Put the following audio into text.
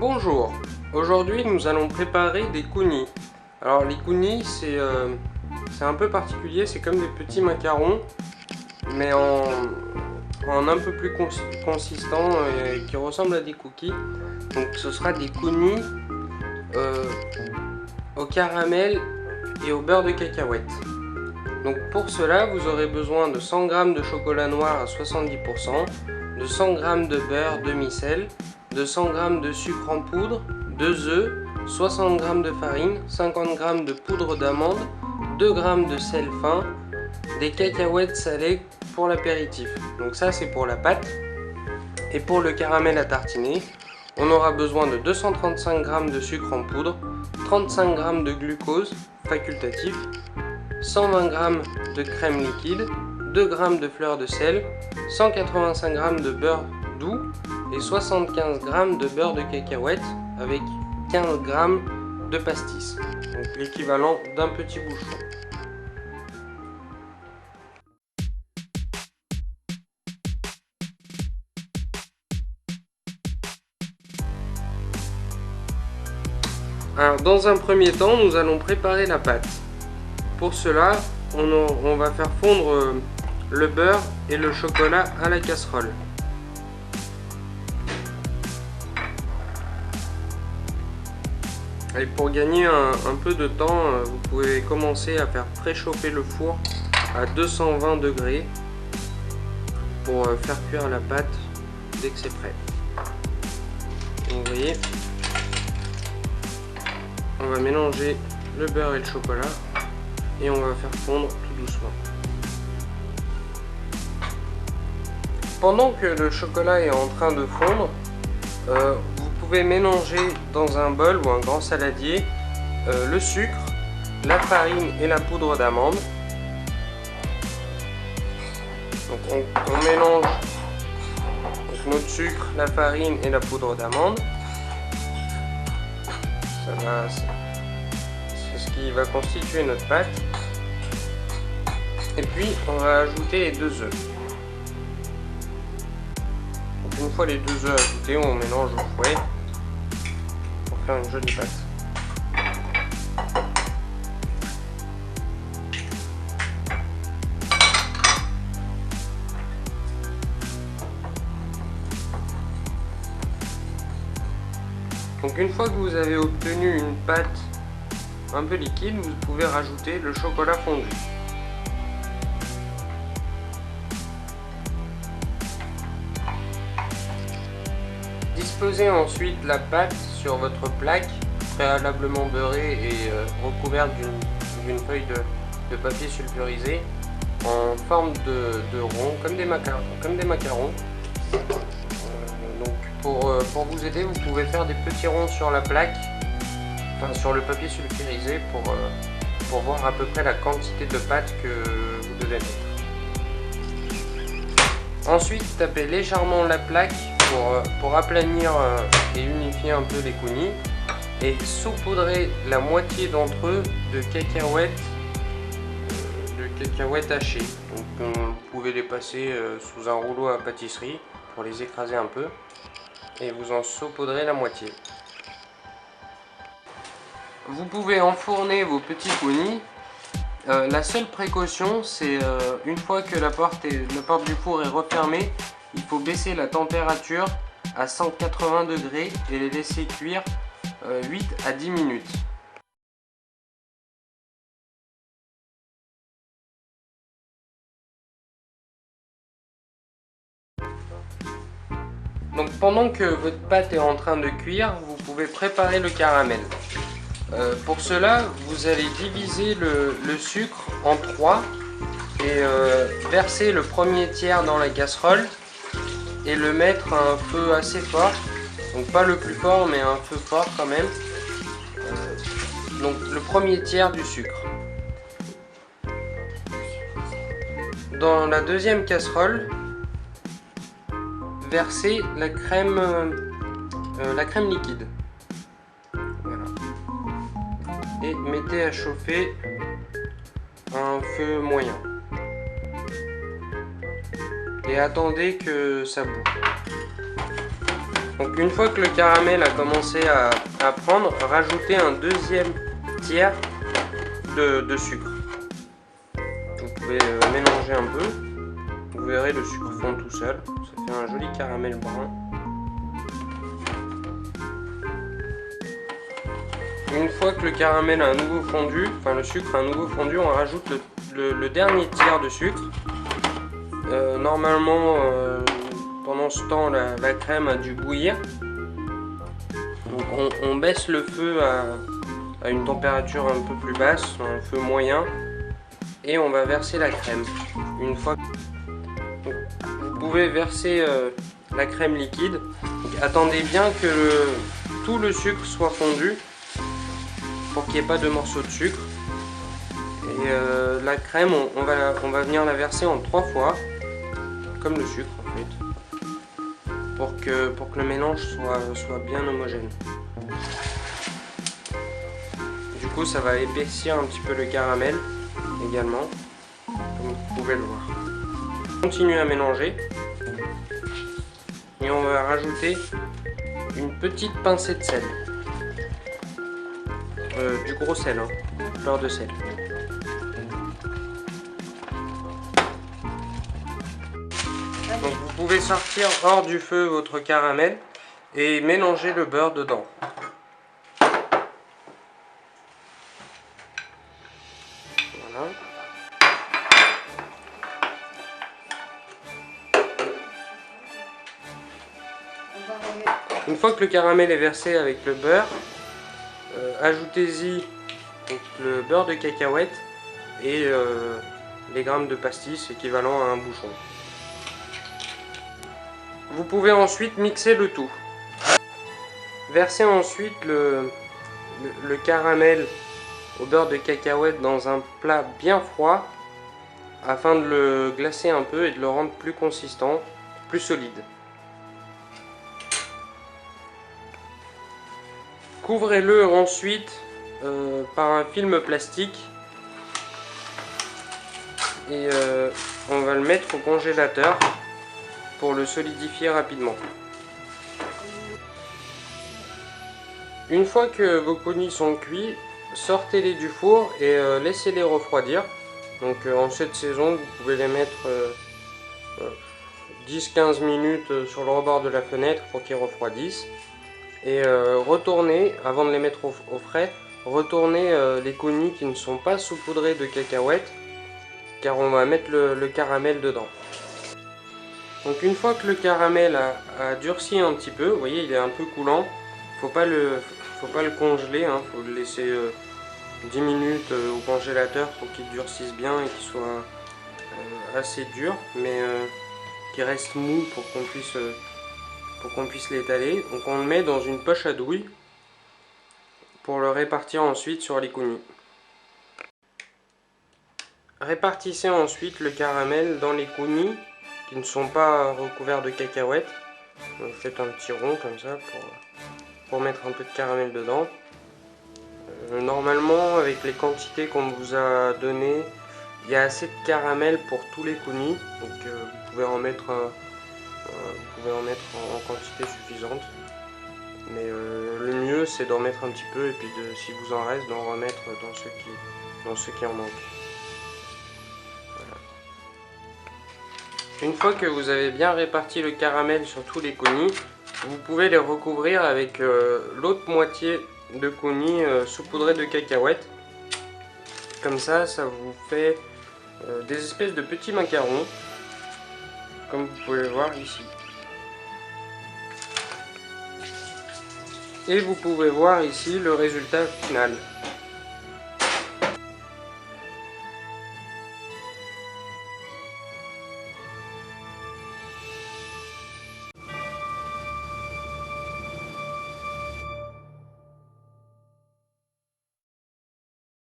Bonjour, aujourd'hui nous allons préparer des kounis. Alors les kounis c'est un peu particulier, c'est comme des petits macarons mais en un peu plus consistant et qui ressemble à des cookies. Donc ce sera des kounis au caramel et au beurre de cacahuète. Donc pour cela vous aurez besoin de 100 g de chocolat noir à 70%, de 100 g de beurre demi-sel, de 100 g de sucre en poudre, 2 œufs, 60 g de farine, 50 g de poudre d'amande, 2 g de sel fin, des cacahuètes salées pour l'apéritif. Donc ça c'est pour la pâte. Et pour le caramel à tartiner, on aura besoin de 235 g de sucre en poudre, 35 g de glucose facultatif, 120 g de crème liquide, 2 g de fleur de sel, 185 g de beurre doux et 75 g de beurre de cacahuète avec 15 g de pastis, donc l'équivalent d'un petit bouchon. Alors dans un premier temps, nous allons préparer la pâte. Pour cela, on va faire fondre le beurre et le chocolat à la casserole. Et pour gagner un peu de temps, vous pouvez commencer à faire préchauffer le four à 220 degrés pour faire cuire la pâte dès que c'est prêt. Et vous voyez, on va mélanger le beurre et le chocolat et on va faire fondre tout doucement. Pendant que le chocolat est en train de fondre, vous pouvez mélanger dans un bol ou un grand saladier le sucre, la farine et la poudre d'amande. Donc on mélange donc notre sucre, la farine et la poudre d'amande. C'est ce qui va constituer notre pâte. Et puis on va ajouter les 2 œufs. Donc une fois les 2 œufs ajoutés, on mélange au fouet pour faire une jolie pâte. Donc une fois que vous avez obtenu une pâte un peu liquide, vous pouvez rajouter le chocolat fondu. Disposez ensuite la pâte sur votre plaque préalablement beurrée et recouverte d'une feuille de papier sulfurisé en forme de rond, comme des macarons. Donc pour vous aider, vous pouvez faire des petits ronds sur la plaque, enfin sur le papier sulfurisé pour voir à peu près la quantité de pâte que vous devez mettre. Ensuite, tapez légèrement la plaque pour aplanir et unifier un peu les kounis et saupoudrez la moitié d'entre eux de cacahuètes hachées. Donc, vous pouvez les passer sous un rouleau à pâtisserie pour les écraser un peu et vous en saupoudrez la moitié. Vous pouvez enfourner vos petits kounis. La seule précaution, c'est une fois que la porte du four est refermée, il faut baisser la température à 180 degrés et les laisser cuire 8 à 10 minutes. Donc pendant que votre pâte est en train de cuire, vous pouvez préparer le caramel. Pour cela, vous allez diviser le sucre en 3 et verser le premier tiers dans la casserole et le mettre à un feu assez fort, donc pas le plus fort mais un feu fort quand même. Donc le premier tiers du sucre. Dans la deuxième casserole, versez la crème liquide. Voilà. Et mettez à chauffer à un feu moyen. Et attendez que ça bout. Donc une fois que le caramel a commencé à prendre, rajoutez un deuxième tiers de sucre. Vous pouvez mélanger un peu. Vous verrez, le sucre fond tout seul. Ça fait un joli caramel brun. Une fois que le caramel a à nouveau fondu, enfin le sucre a à nouveau fondu, on rajoute le dernier tiers de sucre. Normalement, pendant ce temps, la crème a dû bouillir. Donc on baisse le feu à une température un peu plus basse, un feu moyen, et on va verser la crème. Une fois, donc, vous pouvez verser la crème liquide. Donc, attendez bien que tout le sucre soit fondu pour qu'il n'y ait pas de morceaux de sucre. Et la crème, on va venir la verser en 3 fois, comme le sucre en fait, pour que le mélange soit bien homogène. Du coup, ça va épaissir un petit peu le caramel également, comme vous pouvez le voir. Continuez à mélanger et on va rajouter une petite pincée de sel, du gros sel, hein, beurre de sel. Donc vous pouvez sortir hors du feu votre caramel et mélanger le beurre dedans. Voilà. Une fois que le caramel est versé avec le beurre, ajoutez-y le beurre de cacahuète et les grammes de pastis équivalent à un bouchon. Vous pouvez ensuite mixer le tout. Versez ensuite le caramel au beurre de cacahuète dans un plat bien froid afin de le glacer un peu et de le rendre plus consistant, plus solide. Couvrez-le ensuite par un film plastique et on va le mettre au congélateur pour le solidifier rapidement. Une fois que vos coulis sont cuits, sortez-les du four et laissez-les refroidir. Donc en cette saison, vous pouvez les mettre 10-15 minutes sur le rebord de la fenêtre pour qu'ils refroidissent. Et retournez, avant de les mettre au frais, retournez les coulis qui ne sont pas saupoudrés de cacahuètes, car on va mettre le caramel dedans. Donc une fois que le caramel a durci un petit peu, vous voyez il est un peu coulant, faut pas le congeler, hein, faut le laisser 10 minutes au congélateur pour qu'il durcisse bien et qu'il soit assez dur, mais qu'il reste mou pour qu'on puisse l'étaler. Donc on le met dans une poche à douille pour le répartir ensuite sur les coulis. Répartissez ensuite le caramel dans les coulis qui ne sont pas recouverts de cacahuètes. Donc faites un petit rond comme ça pour mettre un peu de caramel dedans. Normalement, avec les quantités qu'on vous a données, il y a assez de caramel pour tous les coulis. Donc vous pouvez en mettre en quantité suffisante. Mais le mieux c'est d'en mettre un petit peu et puis si vous en reste, d'en remettre dans ceux qui en manquent. Une fois que vous avez bien réparti le caramel sur tous les coulis, vous pouvez les recouvrir avec l'autre moitié de coulis saupoudrés de cacahuètes. Comme ça vous fait des espèces de petits macarons, comme vous pouvez le voir ici. Et vous pouvez voir ici le résultat final.